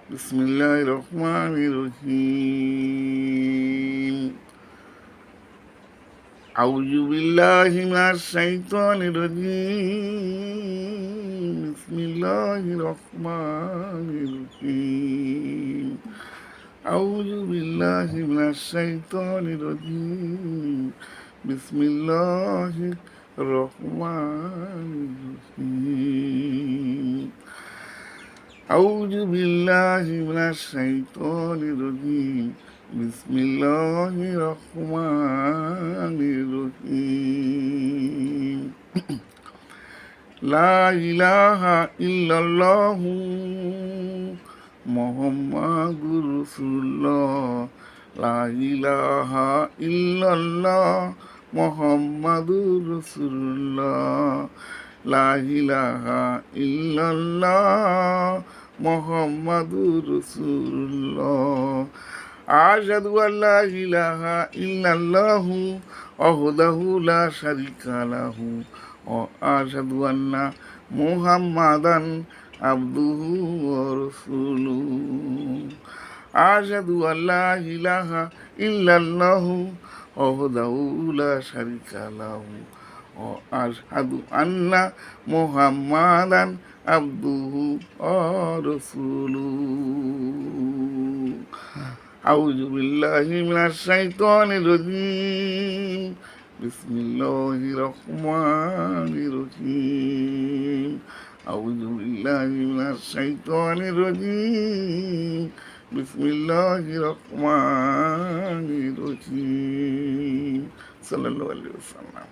বিসমিল্লাহির রহমানির রহিম। আউযু বিল্লাহি মিনাশ শাইতানির রাজিম। বিসমিল্লাহির রহমানির রহিম। আউযু বিল্লাহি মিনাশ শাইতানির রাজিম। বিসমিল্লাহির রহমানির রহিম। আউযু বিল্লাহি মিনাশ শাইতানির রাজিম। বিসমিল্লাহির রহমানির রহিম। লা ইলাহা ইল্লাল্লাহু মুহাম্মাদুর রাসূলুল্লাহ। লা ইলাহা ইল্লাল্লাহ মুহাম্মাদুর রাসূলুল্লাহ। লা ইলাহা ইল্লাল্লাহ মুহাম্মাদুর রাসূলুল্লাহ। আশহাদু আল্লা ইলাহা ইল্লাল্লাহু ওয়াহদাহু লা শারীকা লাহু ওয়া আশহাদু আন্না মুহাম্মাদান আবদুহু ওয়া রাসূলুহু। আশহাদু আল্লা ইলাহা ইল্লাল্লাহু ওয়াহদাহু লা শারীকা লাহু ওয়া আশহাদু আন্না মুহাম্মাদান আবদুহু ওয়া রাসূলুহু। আউযু বিল্লাহি মিনাশ শাইতানির রাজিম। বিসমিল্লাহির রহমানির রহিম। আউযু বিল্লাহি মিনাশ শাইতানির রাজিম। বিসমিল্লাহির রহমানির রহিম। সাল্লাল্লাহু আলাইহি ওয়াসাল্লাম।